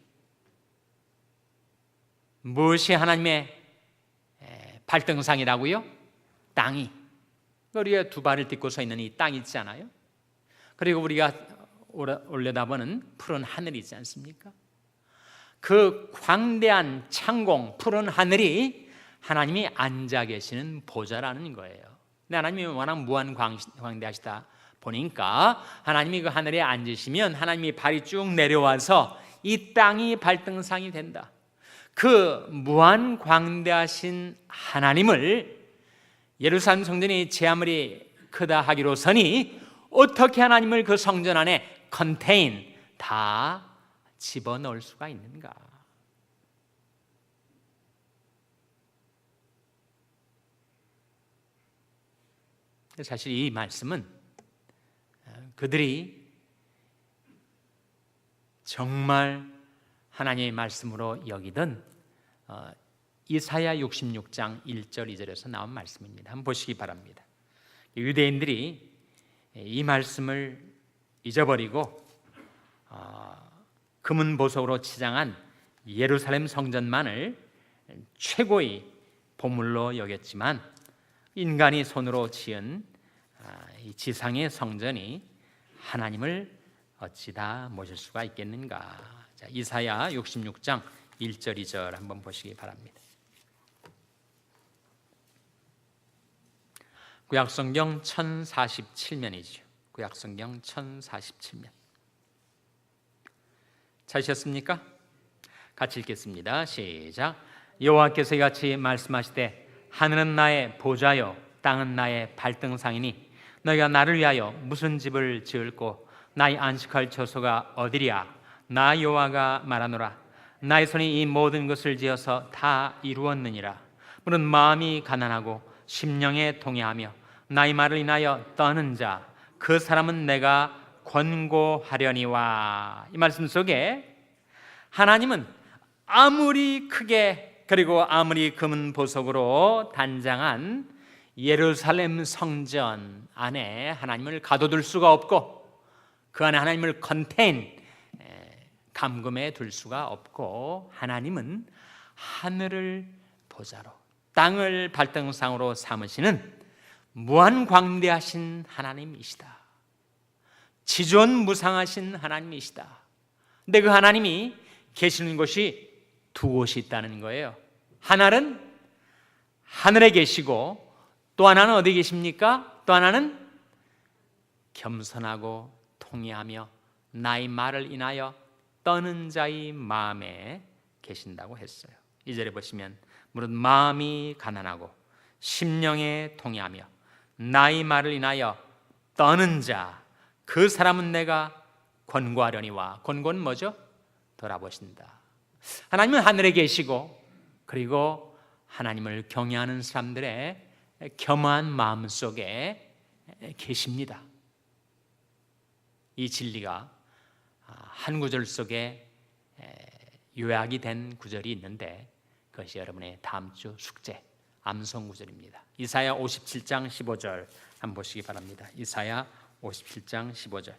무엇이 하나님의 발등상이라고요? 땅이. 우리가 두 발을 딛고 서 있는 이 땅이 있잖아요. 그리고 우리가 올려다보는 푸른 하늘이 있지 않습니까? 그 광대한 창공 푸른 하늘이 하나님이 앉아 계시는 보좌라는 거예요. 근데 하나님이 워낙 무한광대하시다 보니까 하나님이 그 하늘에 앉으시면 하나님이 발이 쭉 내려와서 이 땅이 발등상이 된다. 그 무한광대하신 하나님을 예루살렘 성전이 제 아무리 크다 하기로서니 어떻게 하나님을 그 성전 안에 컨테인 다 집어넣을 수가 있는가? 사실 이 말씀은 그들이 정말 하나님의 말씀으로 여기던 이사야 66장 1절 2절에서 나온 말씀입니다. 한번 보시기 바랍니다. 유대인들이 이 말씀을 잊어버리고 금은 보석으로 치장한 예루살렘 성전만을 최고의 보물로 여겼지만 인간이 손으로 지은 이 지상의 성전이 하나님을 어찌다 모실 수가 있겠는가? 자, 이사야 66장 1절 2절 한번 보시기 바랍니다. 구약성경 1047면이죠. 구약성경 1047면. 찾으셨습니까? 같이 읽겠습니다. 시작. 여호와께서 이같이 말씀하시되 하늘은 나의 보좌요 땅은 나의 발등상이니 너희가 나를 위하여 무슨 집을 지을꼬 나의 안식할 처소가 어디랴? 나 여호와가 말하노라. 나의 손이 이 모든 것을 지어서 다 이루었느니라. 물은 마음이 가난하고 심령에 동해하며 나의 말을 인하여 떠는 자 그 사람은 내가 권고하려니와. 이 말씀 속에 하나님은 아무리 크게 그리고 아무리 금은 보석으로 단장한 예루살렘 성전 안에 하나님을 가둬둘 수가 없고 그 안에 하나님을 컨테인 감금해 둘 수가 없고 하나님은 하늘을 보좌로 땅을 발등상으로 삼으시는 무한광대하신 하나님이시다. 지존무상하신 하나님이시다. 근데 그 하나님이 계시는 곳이 두 곳이 있다는 거예요. 하나는 하늘에 계시고 또 하나는 어디 계십니까? 또 하나는 겸손하고 통회하며 나의 말을 인하여 떠는 자의 마음에 계신다고 했어요. 2절에 보시면 무릇 마음이 가난하고 심령에 통해하며 나의 말을 인하여 떠는 자 그 사람은 내가 권고하려니와. 권고는 뭐죠? 돌아보신다. 하나님은 하늘에 계시고 그리고 하나님을 경외하는 사람들의 겸허한 마음 속에 계십니다. 이 진리가 한 구절 속에 요약이 된 구절이 있는데 그것이 여러분의 다음 주 숙제 암송 구절입니다. 이사야 57장 15절 한번 보시기 바랍니다. 이사야 57장 15절.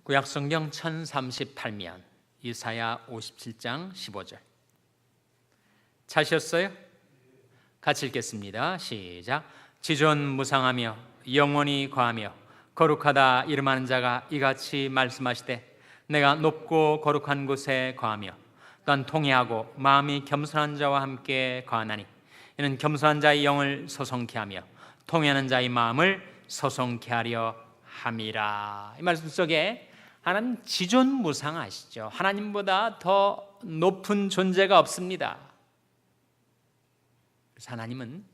구약성경 1038면 이사야 57장 15절. 찾으셨어요? 같이 읽겠습니다. 시작. 지존무상하며 영원히 거하며 거룩하다 이름하는 자가 이같이 말씀하시되 내가 높고 거룩한 곳에 거하며 또한 통회하고 마음이 겸손한 자와 함께 거하나니 이는 겸손한 자의 영을 소송케 하며 통회하는 자의 마음을 소송케 하려 함이라. 이 말씀 속에 하나님 지존무상하시죠. 하나님보다 더 높은 존재가 없습니다. 그래서 하나님은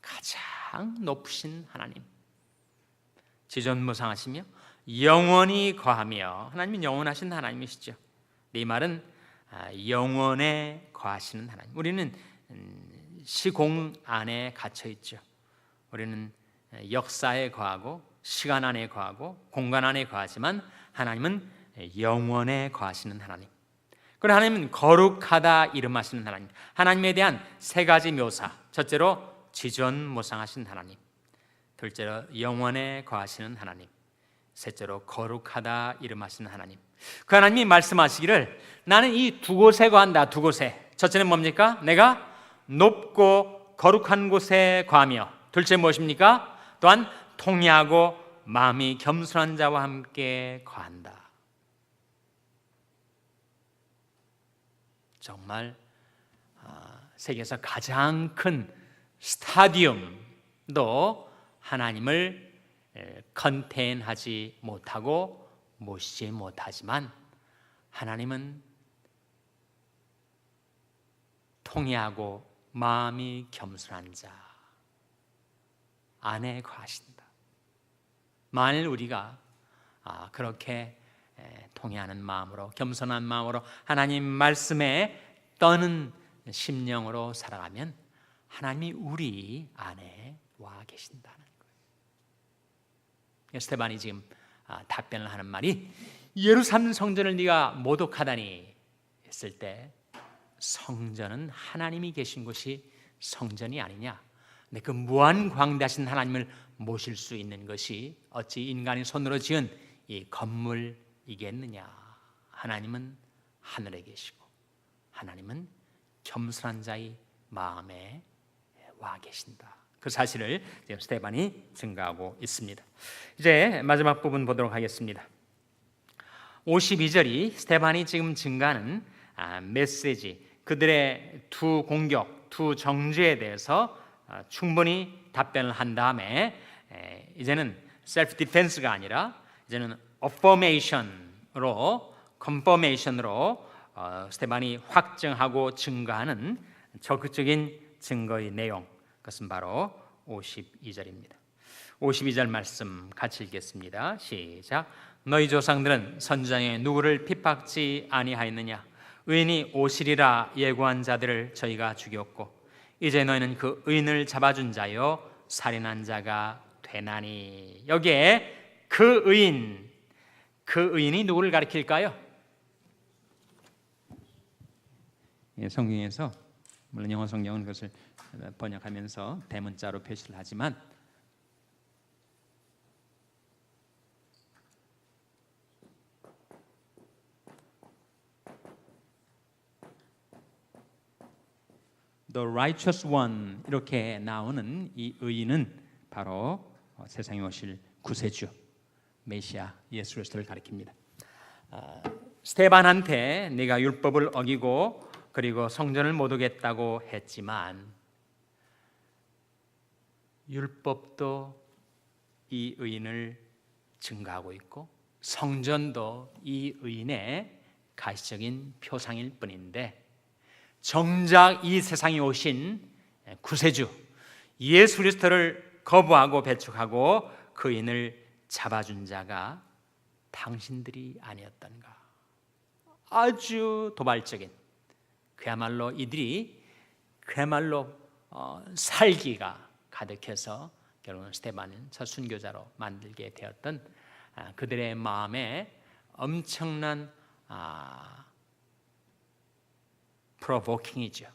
가장 높으신 하나님, 지존무상하시며 영원히 거하며. 하나님은 영원하신 하나님이시죠. 이 말은 영원에 거하시는 하나님. 우리는 시공 안에 갇혀 있죠. 우리는 역사에 거하고 시간 안에 거하고 공간 안에 거하지만 하나님은 영원에 거하시는 하나님. 그리고 하나님은 거룩하다 이름하시는 하나님. 하나님에 대한 세 가지 묘사. 첫째로 지존무상하신 하나님, 둘째로 영원에 거하시는 하나님, 셋째로 거룩하다 이름하시는 하나님. 그 하나님이 말씀하시기를 나는 이 두 곳에 거한다. 두 곳에. 첫째는 뭡니까? 내가 높고 거룩한 곳에 거하며, 둘째 무엇입니까? 또한 통회하고 마음이 겸손한 자와 함께 거한다. 정말 세계에서 가장 큰 스타디움도 하나님을 컨테인하지 못하고 모시지 못하지만 하나님은 통회하고 마음이 겸손한 자 안에 거하신다. 만일 우리가 그렇게 통회하는 마음으로 겸손한 마음으로 하나님 말씀에 떠는 심령으로 살아가면 하나님이 우리 안에 와 계신다는 거예요. 스데반이 지금 답변을 하는 말이 예루살렘 성전을 네가 모독하다니 했을 때 성전은 하나님이 계신 곳이 성전이 아니냐. 근데 그 무한 광대하신 하나님을 모실 수 있는 것이 어찌 인간이 손으로 지은 이 건물이겠느냐. 하나님은 하늘에 계시고 하나님은 겸손한 자의 마음에 와 계신다. 그 사실을 지금 스데반이 증거하고 있습니다. 이제 마지막 부분 보도록 하겠습니다. 52절이 스데반이 지금 증거하는 메시지, 그들의 두 공격, 두 정죄에 대해서 충분히 답변을 한 다음에 이제는 셀프 디펜스가 아니라 이제는 어포메이션으로, 컨포메이션으로 스데반이 확증하고 증거하는 적극적인 증거의 내용, 그것은 바로 52절입니다. 52절 말씀 같이 읽겠습니다. 시작. 너희 조상들은 선지자의 누구를 핍박지 아니하였느냐. 의인이 오시리라 예고한 자들을 저희가 죽였고 이제 너희는 그 의인을 잡아준 자요 살인한 자가 되나니. 여기에 그 의인이 누구를 가리킬까요? 성경에서 물론 영어 성경은 그것을 번역하면서 대문자로 표시를 하지만 The righteous one 이렇게 나오는 이 의인은 바로 세상에 오실 구세주 메시아 예수 그리스도를 가리킵니다. 스데반한테 네가 율법을 어기고 그리고 성전을 못 오겠다고 했지만 율법도 이 의인을 증거하고 있고 성전도 이 의인의 가시적인 표상일 뿐인데, 정작 이 세상에 오신 구세주 예수 그리스도를 거부하고 배척하고 그 의인을 잡아준 자가 당신들이 아니었던가. 아주 도발적인, 그야말로 이들이 살기가 가득해서 결국은 스데반은 첫 순교자로 만들게 되었던 그들의 마음에 엄청난 프로보킹이죠.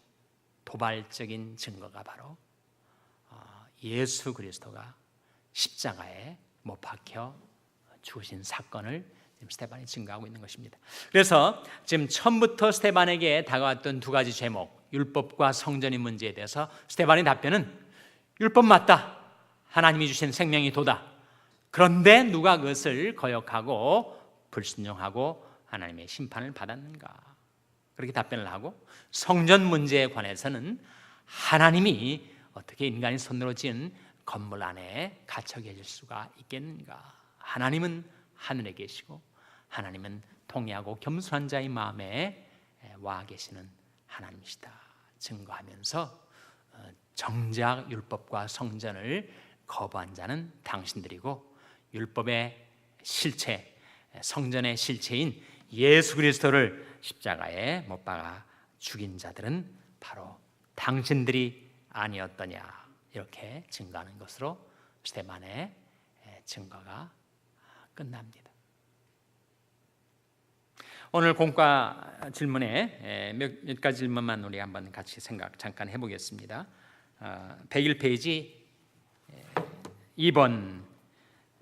도발적인 증거가 바로 예수 그리스도가 십자가에 못 박혀 죽으신 사건을 지금 스데반이 증거하고 있는 것입니다. 그래서 지금 처음부터 스데반에게 다가왔던 두 가지 제목, 율법과 성전의 문제에 대해서 스데반의 답변은 율법 맞다, 하나님이 주신 생명이 도다. 그런데 누가 그것을 거역하고 불순종하고 하나님의 심판을 받았는가? 그렇게 답변을 하고, 성전 문제에 관해서는 하나님이 어떻게 인간의 손으로 지은 건물 안에 갇혀 계실 수가 있겠는가? 하나님은 하늘에 계시고 하나님은 통회하고 겸손한 자의 마음에 와 계시는 하나님이시다 증거하면서, 정작 율법과 성전을 거부한 자는 당신들이고 율법의 실체, 성전의 실체인 예수 그리스도를 십자가에 못 박아 죽인 자들은 바로 당신들이 아니었더냐, 이렇게 증거하는 것으로 스데반의 증거가 끝납니다. 오늘 공과 질문에 몇 가지 질문만 우리 한번 같이 잠깐 해보겠습니다. 101페이지 2번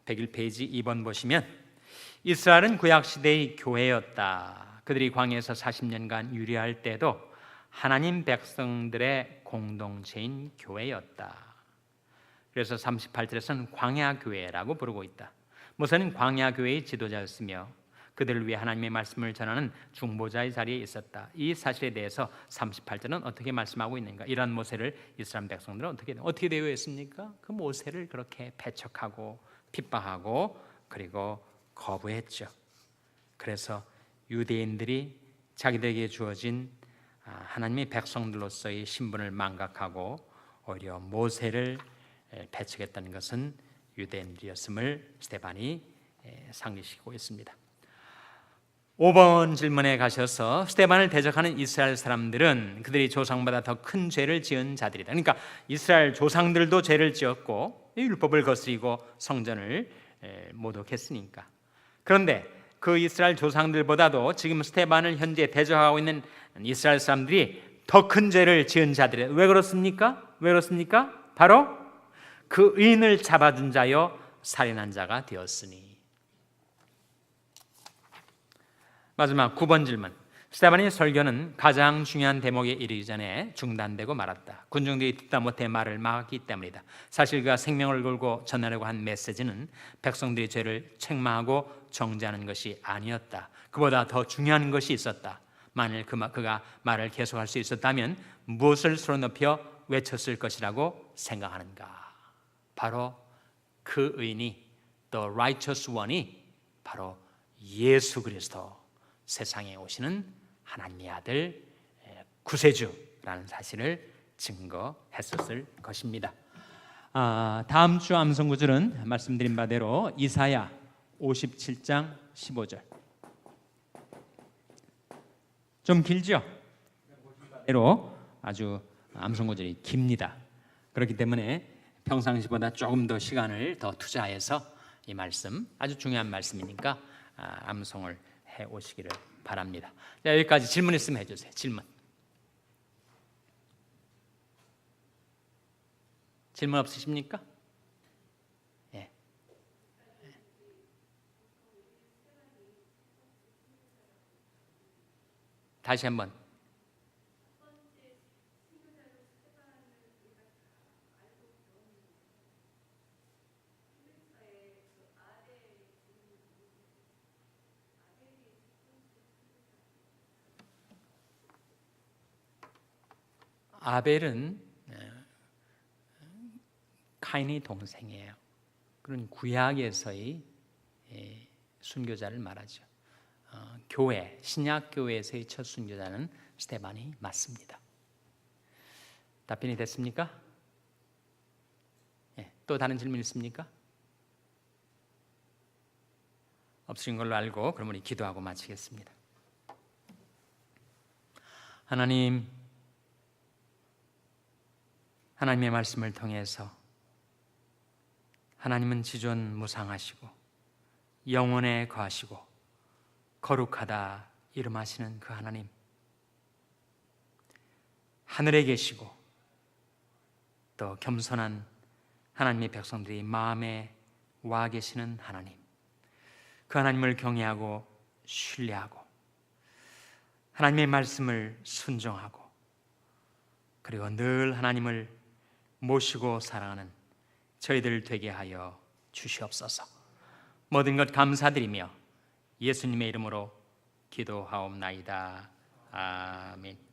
101페이지 2번 보시면, 이스라엘은 구약시대의 교회였다. 그들이 광야에서 40년간 유리할 때도 하나님 백성들의 공동체인 교회였다. 그래서 38절에서는 광야교회라고 부르고 있다. 모세는 광야교회의 지도자였으며 그들을 위해 하나님의 말씀을 전하는 중보자의 자리에 있었다. 이 사실에 대해서 38절은 어떻게 말씀하고 있는가? 이러한 모세를 이스라엘 백성들은 어떻게 대우했습니까? 그 모세를 그렇게 배척하고 핍박하고 그리고 거부했죠. 그래서 유대인들이 자기들에게 주어진 하나님의 백성들로서의 신분을 망각하고 오히려 모세를 배척했다는 것은 유대인들이었음을 스데반이 상기시키고 있습니다. 5번 질문에 가셔서, 스데반을 대적하는 이스라엘 사람들은 그들이 조상보다 더 큰 죄를 지은 자들이다. 그러니까 이스라엘 조상들도 죄를 지었고 율법을 거스리고 성전을 모독했으니까. 그런데 그 이스라엘 조상들보다도 지금 스데반을 현재 대적하고 있는 이스라엘 사람들이 더 큰 죄를 지은 자들이다. 왜 그렇습니까? 바로 그 의인을 잡아준 자여 살인한 자가 되었으니. 마지막 9번 질문. 스데반의 설교는 가장 중요한 대목에 이르기 전에 중단되고 말았다. 군중들이 듣다 못해 말을 막았기 때문이다. 사실 그가 생명을 걸고 전하려고 한 메시지는 백성들의 죄를 책망하고 정죄하는 것이 아니었다. 그보다 더 중요한 것이 있었다. 만일 그가 말을 계속할 수 있었다면 무엇을 수로 높여 외쳤을 것이라고 생각하는가? 바로 그 의인이, the righteous one이 바로 예수 그리스도, 세상에 오시는 하나님의 아들 구세주라는 사실을 증거했었을 것입니다. 다음 주 암송 구절은 말씀드린 바대로 이사야 57장 15절. 좀 길죠? 대로 아주 암송 구절이 깁니다. 그렇기 때문에 평상시보다 조금 더 시간을 더 투자해서 이 말씀, 아주 중요한 말씀이니까 암송을 해 오시기를 바랍니다. 자, 여기까지 질문 있으면 해주세요. 질문 없으십니까? 예. 다시 한번. 아벨은 카인의 동생이에요. 그런 구약에서의 순교자를 말하죠. 교회, 신약 교회에서의 첫 순교자는 스데반이 맞습니다. 답변이 됐습니까? 또 다른 질문 있습니까? 없으신 걸로 알고 그럼 우리 기도하고 마치겠습니다. 하나님, 하나님의 말씀을 통해서 하나님은 지존무상하시고 영원에 거하시고 거룩하다 이름하시는 그 하나님, 하늘에 계시고 또 겸손한 하나님의 백성들이 마음에 와 계시는 하나님, 그 하나님을 경외하고 신뢰하고 하나님의 말씀을 순종하고 그리고 늘 하나님을 모시고 살아가는 저희들 되게 하여 주시옵소서. 모든 것 감사드리며 예수님의 이름으로 기도하옵나이다. 아멘.